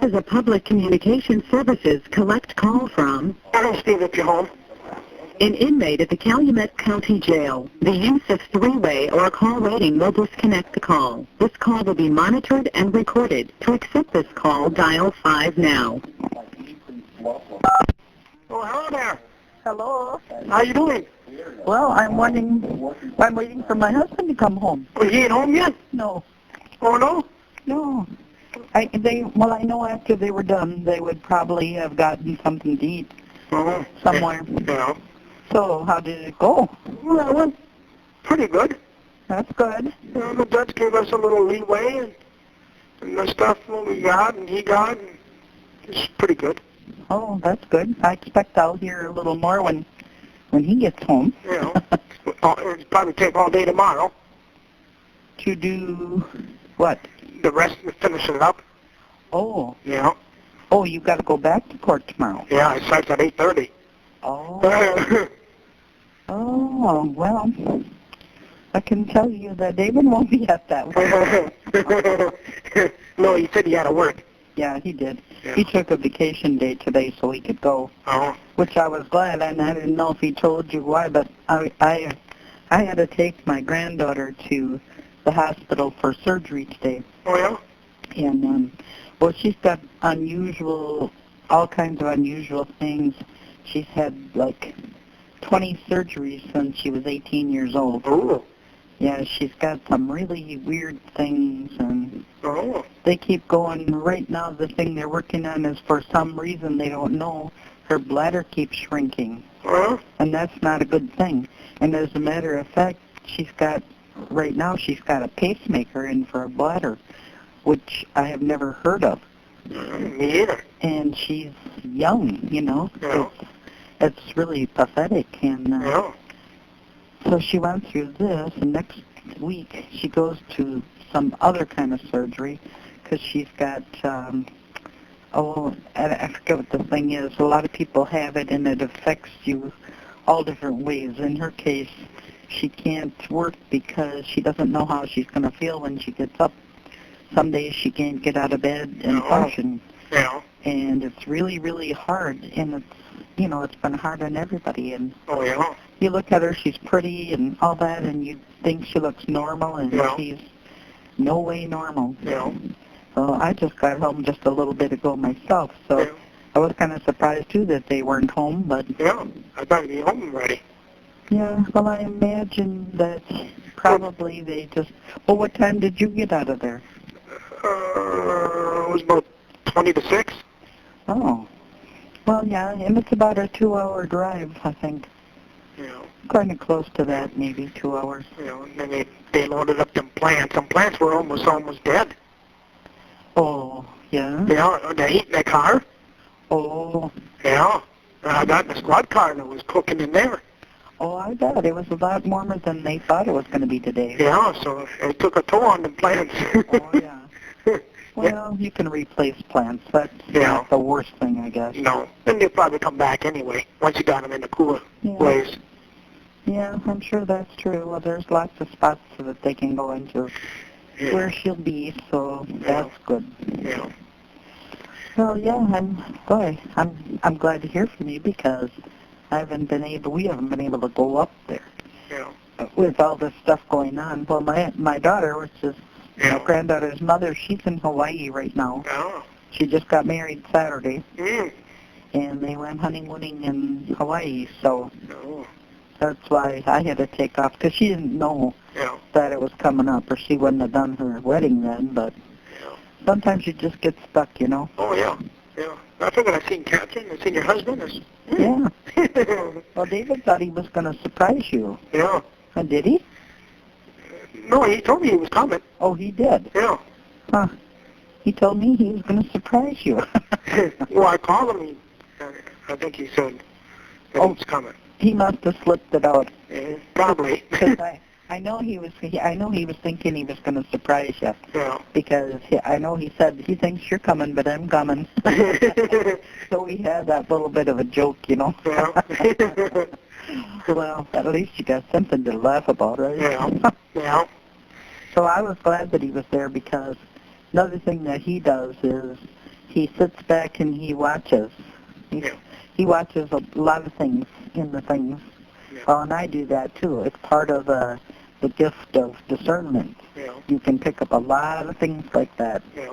is a public communication services collect call from Hello, Steve, if you're home. an inmate at the Calumet County Jail. The use of three-way or call waiting will disconnect the call. This call will be monitored and recorded. To accept this call, dial 5 now. Oh, hello there. Hello. How you doing? Well, I'm waiting for my husband to come home. Oh, he ain't home yet? No. Oh, no? No. I know after they were done, they would probably have gotten something to eat Oh. somewhere. Yeah. So, how did it go? Well, it went pretty good. That's good. The judge gave us a little leeway, and the stuff what we got and he got, and it's pretty good. Oh, that's good. I expect I'll hear a little more when he gets home. You know, it'll probably take all day tomorrow. To do what? The rest, finish it up. Oh. Yeah. Oh, you got to go back to court tomorrow. Yeah, it starts at 8:30. Oh. Oh, well, I can tell you that David won't be at that one. No, he said he had to work. Yeah, he did. Yeah. He took a vacation day today so he could go, Oh. which I was glad, and I didn't know if he told you why, but I had to take my granddaughter to the hospital for surgery today. Oh, yeah? And, well, she's got all kinds of unusual things. She's had, like, 20 surgeries since she was 18 years old. Oh. Yeah, she's got some really weird things, and Oh. they keep going. Right now, the thing they're working on is, for some reason they don't know, her bladder keeps shrinking. Huh? And that's not a good thing. And as a matter of fact, right now she's got a pacemaker in for her bladder, which I have never heard of. Me either. And she's young, you know. Yeah. It's really pathetic. And Yeah. so she went through this, and next week she goes to some other kind of surgery because she's got, I forget what the thing is. A lot of people have it, and it affects you all different ways. In her case, she can't work because she doesn't know how she's going to feel when she gets up. Some days she can't get out of bed and function. Yeah. And it's really, really hard, and it's been hard on everybody. And Oh, yeah. you look at her, she's pretty and all that, and you think she looks normal, and Yeah. she's no way normal. Yeah. So I just got home just a little bit ago myself, so Yeah. I was kind of surprised, too, that they weren't home, but... Yeah. I thought you'd be home already. Yeah, well, I imagine that probably they just... Well, what time did you get out of there? It was about 20 to 6. Oh. Well, yeah, and it's about a 2-hour drive, I think. Yeah. Kind of close to that, maybe 2 hours. You know, and then they loaded up them plants. Some plants were almost dead. Oh, yeah? Yeah, they ate in their car. Oh. Yeah. And I got in the squad car and it was cooking in there. Oh, I bet. It was a lot warmer than they thought it was going to be today. Yeah, so it took a toll on the plants. Oh, yeah. Well, you can replace plants. That's not the worst thing, I guess. No. And they'll probably come back anyway, once you got them in the cooler place. Yeah, I'm sure that's true. Well, there's lots of spots so that they can go into where she'll be, so that's good. Yeah. Well, yeah, I'm glad to hear from you because we haven't been able to go up there. Yeah. With all this stuff going on. Well, my daughter, which is my granddaughter's mother, she's in Hawaii right now. Oh. She just got married Saturday. Mm. And they went honeymooning in Hawaii, so Oh. that's why I had to take off, because she didn't know that it was coming up, or she wouldn't have done her wedding then, but sometimes you just get stuck, you know. Oh, yeah. Yeah. I figured I'd seen Catherine, I'd seen your husband. Yeah. Well, David thought he was going to surprise you. Yeah. And did he? No, he told me he was coming. Oh, he did? Yeah. Huh. He told me he was going to surprise you. Well, I called him. I think he said that he was coming. He must have slipped it out. Probably. Because I know he was thinking he was going to surprise you. Yeah. Because I know he said he thinks you're coming, but I'm coming. So we had that little bit of a joke, you know. Yeah. Well, at least you got something to laugh about, right? Yeah. Yeah. So I was glad that he was there because another thing that he does is he sits back and he watches. Yeah. He watches a lot of things in the things. Yeah. Well, and I do that too. It's part of the gift of discernment. Yeah. You can pick up a lot of things like that. Yeah.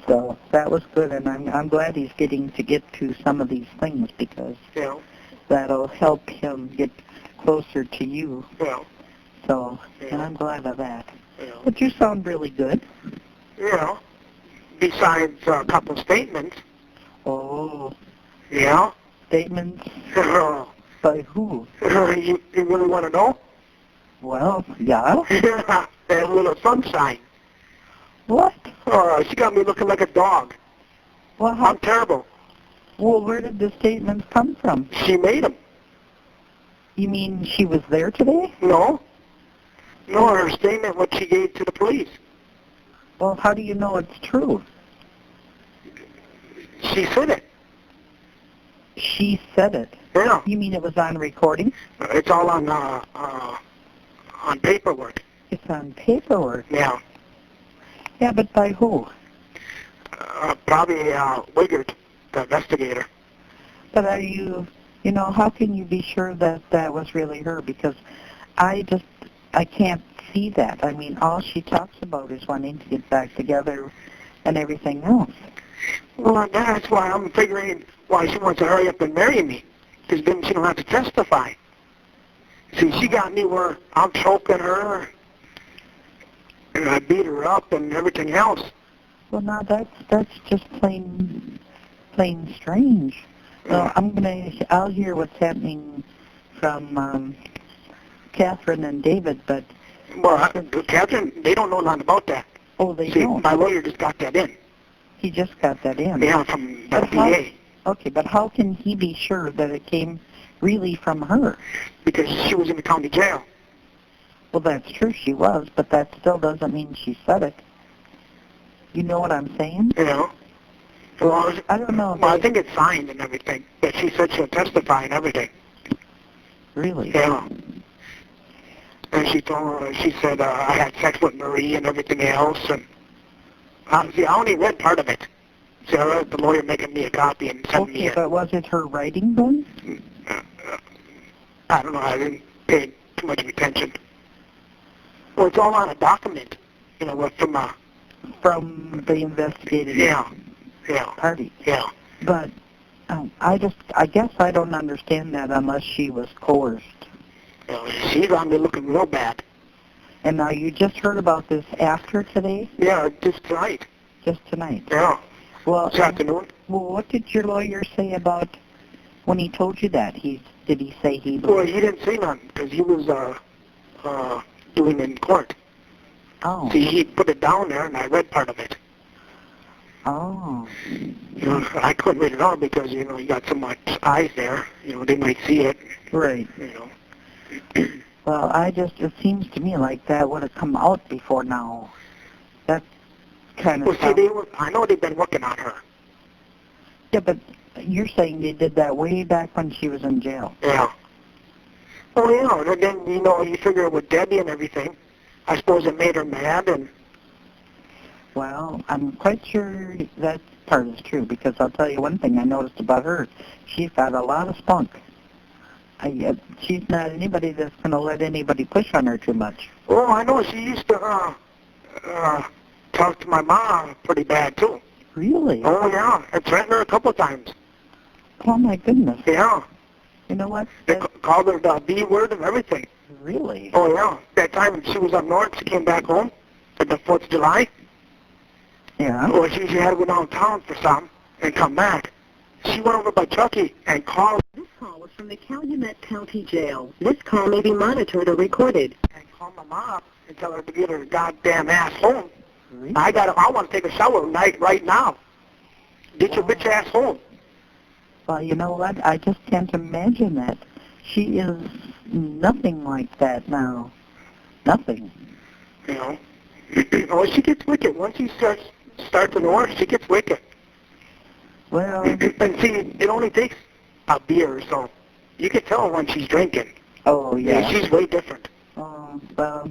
So that was good, and I'm glad he's getting to get to some of these things because Yeah. that'll help him get closer to you. Yeah. So, Yeah. and I'm glad of that. Yeah. But you sound really good. Yeah. Besides a couple statements. Oh, Yeah. statements you by who? really want to know? Well, yeah. That little sunshine. What? She got me looking like a dog. Well, I'm terrible. Well, where did the statements come from? She made them. You mean she was there today? No. No, her statement, what she gave to the police. Well, how do you know it's true? She said it. She said it. Yeah. You mean it was on recording? It's all on paperwork. It's on paperwork. Yeah. Yeah, but by who? Probably Wiggert, the investigator. But are you know, how can you be sure that that was really her? Because I can't see that. I mean, all she talks about is wanting to get back together and everything else. Well, that's why I'm figuring why she wants to hurry up and marry me, because then she don't have to testify. See, she got me where I'm choking her, and I beat her up and everything else. Well, now that's just plain strange. Well, I'll hear what's happening from Catherine and David, but Well, Catherine, they don't know nothing about that. oh, they See, don't. my lawyer just got that in. He just got that in. Yeah, from the But how- VA. Okay, but how can he be sure that it came really from her? Because she was in the county jail. Well, that's true, she was, but that still doesn't mean she said it. You know what I'm saying? You know? Well, I don't know. Well, I think it's signed and everything. But she said she'll testify and everything. Really? Yeah. And she said I had sex with Marie and everything else. And see, I only read part of it. See, I read the lawyer making me a copy and sending me Okay, it. but was it her writing then? I don't know. I didn't pay too much attention. Well, it's all on a document. You know, From the investigative yeah. party. Yeah. But I guess I don't understand that unless she was coerced. She got me looking real bad. And now you just heard about this after today? Yeah, just tonight. Just tonight? Yeah. Well, This afternoon. Well, what did your lawyer say about when he told you that? Did he say he... Well, he didn't say nothing because he was doing it in court. Oh. See, he put it down there, and I read part of it. Oh. You know, I couldn't read it all because, you know, you got so much eyes there. You know, they might see it. Right. You know. Well, it seems to me like that would have come out before now. That kind of Well, stuff. see, I know they've been working on her. Yeah, but you're saying they did that way back when she was in jail. Yeah. Well, you know, and then, you know, you figure with Debbie and everything, I suppose it made her mad, and... Well, I'm quite sure that part is true, because I'll tell you one thing I noticed about her. She's got a lot of spunk. She's not anybody that's going to let anybody push on her too much. Oh, I know. She used to talk to my mom pretty bad, too. Really? Oh, yeah. I threatened her a couple of times. Oh, my goodness. Yeah. You know what? They called her the B word and everything. Really? Oh, yeah. That time she was up north, she came back home for the 4th of July. Yeah? Well, she had to go downtown for something and come back. She went over by Chucky and called. This call was from the Calumet County Jail. This call may be monitored or recorded. And called my mom and tell her to get her goddamn ass home. Really? I want to take a shower right now. Get your bitch ass home. Well, you know what? I just can't imagine that. She is nothing like that now. Nothing. You know. Oh, she gets wicked. Once she starts to north, she gets wicked. Well... And see, it only takes a beer or so. You can tell when she's drinking. Oh, yeah. She's way different. Oh, well,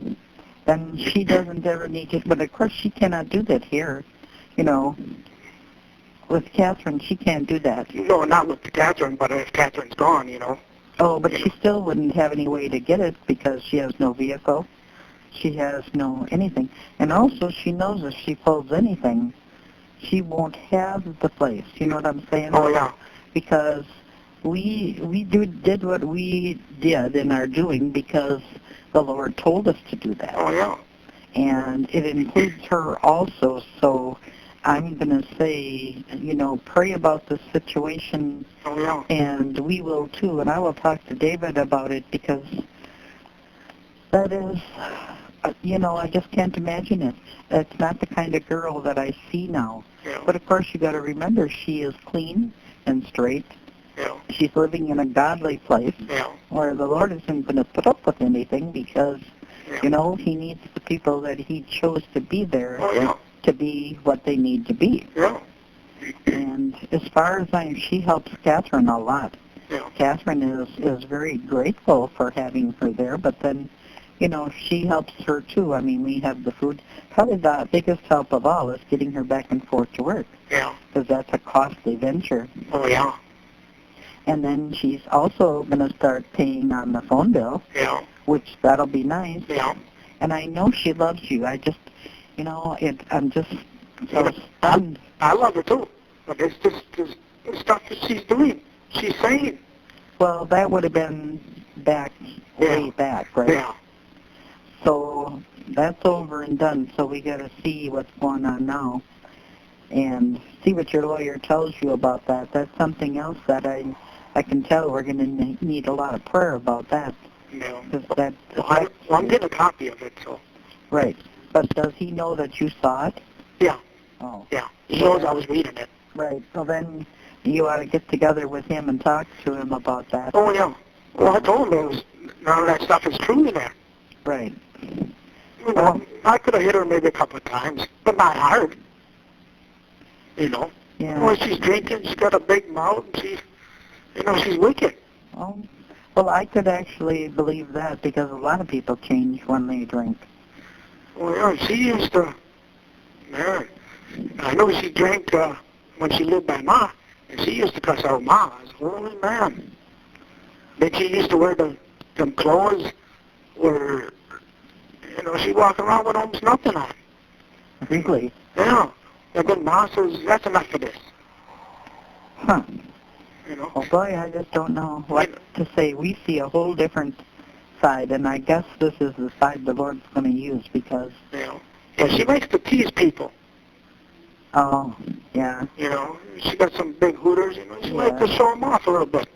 then she doesn't ever need to... But, of course, she cannot do that here. You know, with Catherine, she can't do that. No, not with Catherine, but if Catherine's gone, Oh, but she still wouldn't have any way to get it because she has no vehicle. She has no anything. And also, she knows if she pulls anything, she won't have the place. You know what I'm saying? Oh, yeah. Because we did what we did in our doing because the Lord told us to do that. Oh, yeah. And it includes her also. So I'm going to say, pray about this situation. Oh, yeah. And we will too. And I will talk to David about it because that is, I just can't imagine it. It's not the kind of girl that I see now. Yeah. But of course, you got to remember, she is clean and straight. Yeah. She's living in a godly place where the Lord isn't going to put up with anything because, He needs the people that He chose to be there to be what they need to be. Yeah. And as far as she helps Catherine a lot. Yeah. Catherine is very grateful for having her there, but then, she helps her too. I mean, we have the food. Probably the biggest help of all is getting her back and forth to work. Yeah. Because that's a costly venture. Oh, yeah. And then she's also going to start paying on the phone bill. Yeah. Which that'll be nice. Yeah. And I know she loves you. I just, I'm just so stunned. I love her too. But it's just the stuff that she's doing. She's saying. Well, that would have been way back, right? Yeah. So that's over and done. So we got to see what's going on now and see what your lawyer tells you about that. That's something else that I can tell we're going to need a lot of prayer about that. Yeah. I'm getting a copy of it, so. Right. But does he know that you saw it? Yeah. Oh. Yeah. He knows I was reading it. Right. So then you ought to get together with him and talk to him about that. Oh, yeah. Well, I told him none of that stuff is true in there. Right. I could have hit her maybe a couple of times, but not hard. Yeah. Well, she's drinking, she's got a big mouth, and she's wicked. Oh. Well, I could actually believe that because a lot of people change when they drink. Well, yeah, she used to, man, I know she drank when she lived by Ma, and she used to cuss out Ma. I was, holy man. Then she used to wear them clothes where, she walked around with almost nothing on. Really? Yeah. And then Ma says, that's enough of this. Huh. Oh boy, I just don't know what to say. We see a whole different side, and I guess this is the side the Lord's going to use because... Yeah, she likes to tease people. Oh, yeah. She got some big hooters, she likes to show them off a little bit.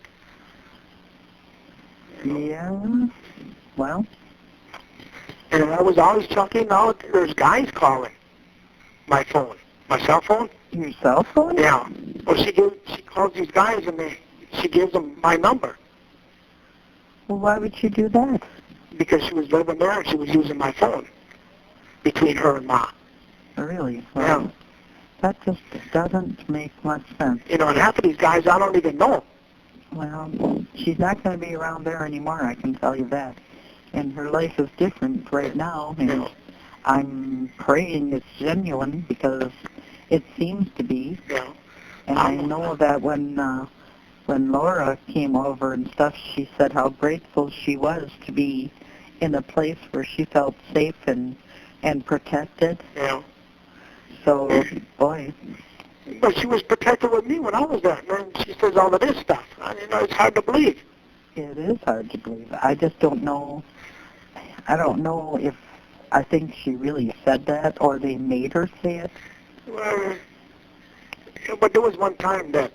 Yeah, well... And I was always checking out, there's guys calling my phone. My cell phone? Your cell phone? Yeah. Well, she calls these guys and she gives them my number. Well, why would she do that? Because she was living there and she was using my phone between her and Ma. Really? Well, that just doesn't make much sense. And half of these guys I don't even know. Well, she's not going to be around there anymore, I can tell you that. And her life is different right now, and I'm praying it's genuine because it seems to be. Yeah. And I know that when Laura came over and stuff, she said how grateful she was to be in a place where she felt safe and protected. Yeah. So, boy. But she was protected with me when I was there. And then she says all of this stuff. It's hard to believe. It is hard to believe. I just don't know. I don't know if I think she really said that or they made her say it. Well, but there was one time that,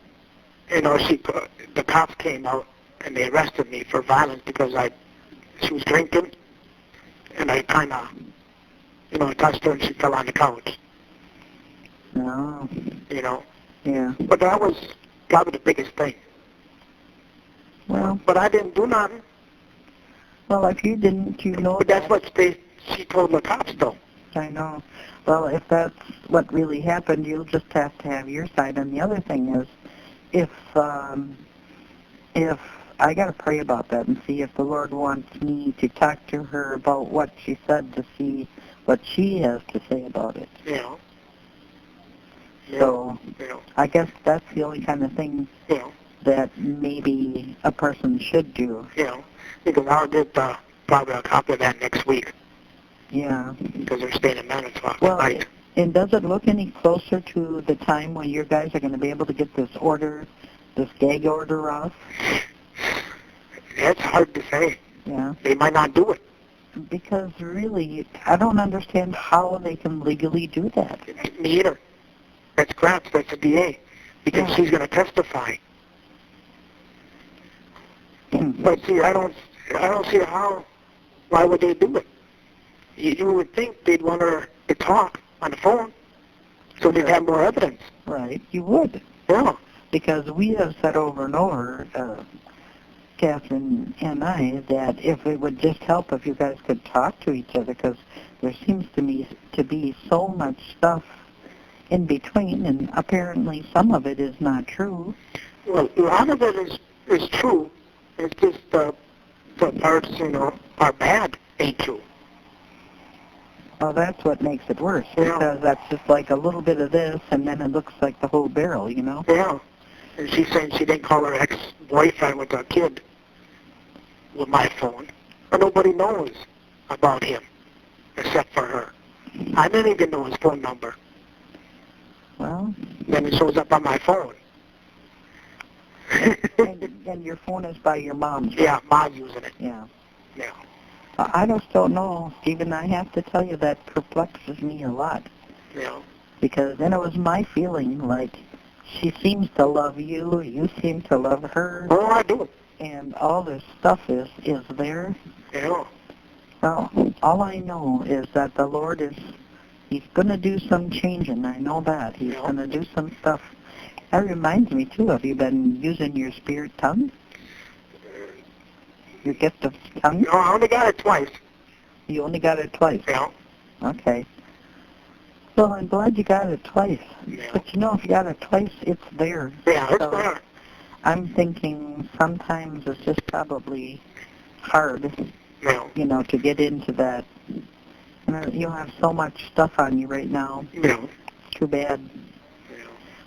the cops came out and they arrested me for violence because she was drinking, and I kind of, touched her and she fell on the couch. No. Yeah. But that was probably the biggest thing. Well. But I didn't do nothing. Well, if you didn't, But that's what she told the cops, though. I know. Well, if that's what really happened, you'll just have to have your side. And the other thing is, if I got to pray about that and see if the Lord wants me to talk to her about what she said to see what she has to say about it. Yeah. So Yeah. I guess that's the only kind of thing Yeah. that maybe a person should do. Yeah. Because I'll get probably a copy of that next week. Yeah. Because they're staying in Manitowoc Well, tonight. and does it look any closer to the time when you guys are going to be able to get this order, this gag order off? That's hard to say. Yeah. They might not do it. Because really, I don't understand how they can legally do that. Me either. That's Kratz. That's the DA. Because Yeah. she's going to testify. But see, I don't see how. Why would they do it? You would think they'd want her to talk on the phone, so they'd have more evidence. Right, you would. Yeah. Because we have said over and over, Catherine and I, that if it would just help if you guys could talk to each other, because there seems to me to be so much stuff in between, and apparently some of it is not true. Well, a lot of it is true. It's just the parts, are bad, ain't true. Well, that's what makes it worse, Yeah. because that's just like a little bit of this, and then it looks like the whole barrel, Yeah. And she's saying she didn't call her ex-boyfriend with a kid with my phone. But nobody knows about him except for her. I didn't even know his phone number. Well, Then it shows up on my phone. and your phone is by your mom's. Yeah, Mom's using it. Yeah. Yeah. I just don't know, Stephen. I have to tell you that perplexes me a lot. Yeah. Because then it was my feeling like she seems to love you, you seem to love her, Oh, I do. and all this stuff is there. Yeah. Well, all I know is that the Lord He's going to do some changing. I know that. He's Yeah. going to do some stuff. That reminds me, too, have you been using your spirit tongue? Your gift of tongue? No, I only got it twice. You only got it twice? Yeah. Okay. Well, I'm glad you got it twice. Yeah. But if you got it twice, it's there. Yeah, it's So there. I'm thinking sometimes it's just probably hard, Yeah. to get into that. You have so much stuff on you right now. Yeah. It's too bad. Yeah.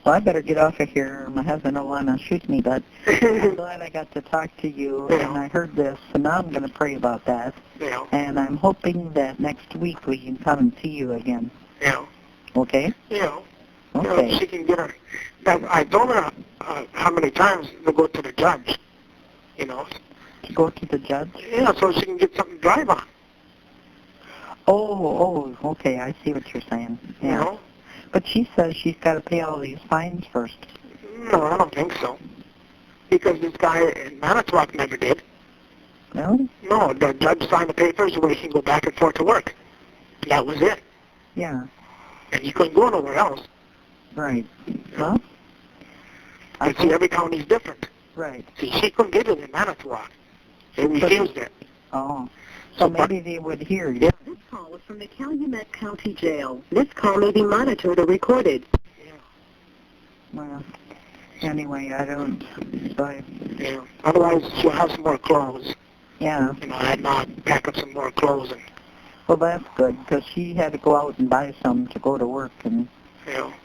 Well, I better get off of here. My husband will want to shoot me, but I'm glad I got to talk to you, Yeah. and I heard this, so now I'm going to pray about that. Yeah. And I'm hoping that next week we can come and see you again. Yeah. Okay? Yeah. Okay. She can get her. I told her how many times to go to the judge. To go to the judge? Yeah, so she can get something to drive on. Oh, okay, I see what you're saying. Yeah. But she says she's got to pay all these fines first. No, I don't think so. Because this guy in Manitowoc never did. Really? No, the judge signed the papers where he can go back and forth to work. That was it. Yeah. And he couldn't go nowhere else. Right. Well, But see, every county's different. Right. See, she couldn't get it in Manitowoc. They refused it. Oh. So maybe they would hear you. Yeah. This call is from the Calumet County Jail. This call may be monitored or recorded. Yeah. Well, anyway, I don't. So Yeah. Otherwise, she'll have some more clothes. yeah. I'd not pack up some more clothes and, Well, that's good because she had to go out and buy some to go to work, and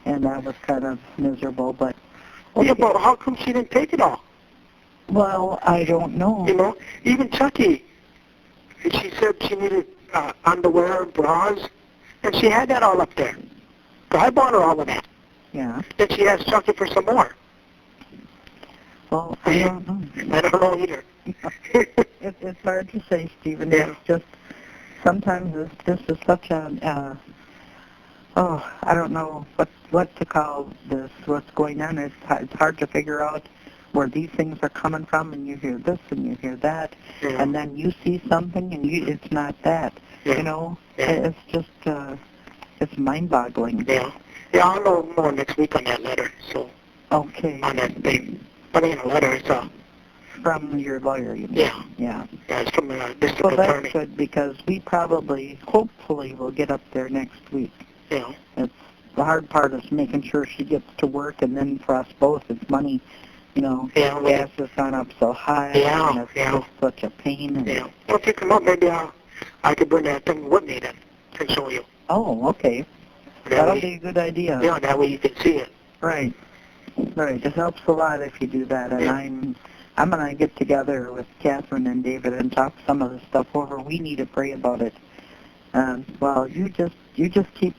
that was kind of miserable. But okay. Yeah, but how come she didn't take it all? Well, I don't know. Even Chucky, she said she needed underwear, bras, and she had that all up there. So I bought her all of that. Yeah. Then she asked Chucky for some more. Well, I don't know. I don't know either. It's hard to say, Stephen. Yeah. It's just sometimes this is such a I don't know what to call this. What's going on? It's hard to figure out where these things are coming from, and you hear this and you hear that, and then you see something and it's not that. Yeah. It's just it's mind-boggling. Yeah. Yeah, I'll know more next week on that letter. So Okay. on that thing, but in a letter, it's From your lawyer, you mean? Yeah. Yeah. Yeah, it's from the district Well, attorney. that's good because we hopefully will get up there next week. Yeah. It's the hard part is making sure she gets to work, and then for us both, it's money. Yeah, Gas has gone up so high, Yeah, and it's yeah. just such a pain. And, Yeah. Well, if you come up, maybe I could bring that thing with me then and show you. Oh, okay. That That'll way, be a good idea. Yeah, that way you can see it. Right. Right. It helps a lot if you do that. And I'm going to get together with Catherine and David and talk some of the stuff over. We need to pray about it. Well, you just keep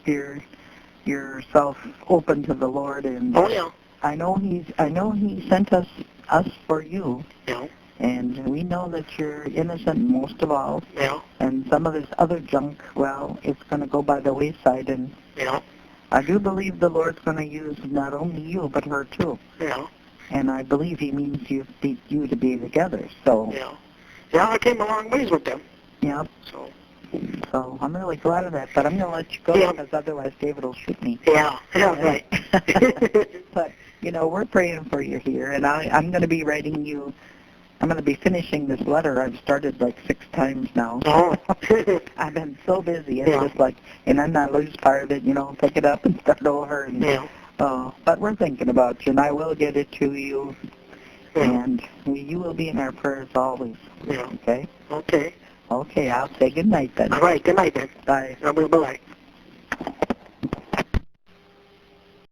yourself open to the Lord, and Oh, yeah. I know He sent us for you. Yeah. And we know that you're innocent most of all. Yeah. And some of this other junk, well, it's going to go by the wayside. And Yeah. I do believe the Lord's going to use not only you, but her too. Yeah. And I believe He means you to be together. So. Yeah. Yeah, I came a long ways with them. Yeah. So I'm really glad of that. But I'm going to let you go because otherwise David will shoot me. Yeah. Yeah. Right. But we're praying for you here, and I'm going to be writing you. I'm going to be finishing this letter. I've started like 6 times now. Oh. I've been so busy. It's just like, and then I lose part of it, pick it up and start over. And, but we're thinking about you, and I will get it to you. Yeah. And you will be in our prayers always. Yeah. Okay? Okay. Okay, I'll say good night then. All right. Good night then. Bye. Bye-bye.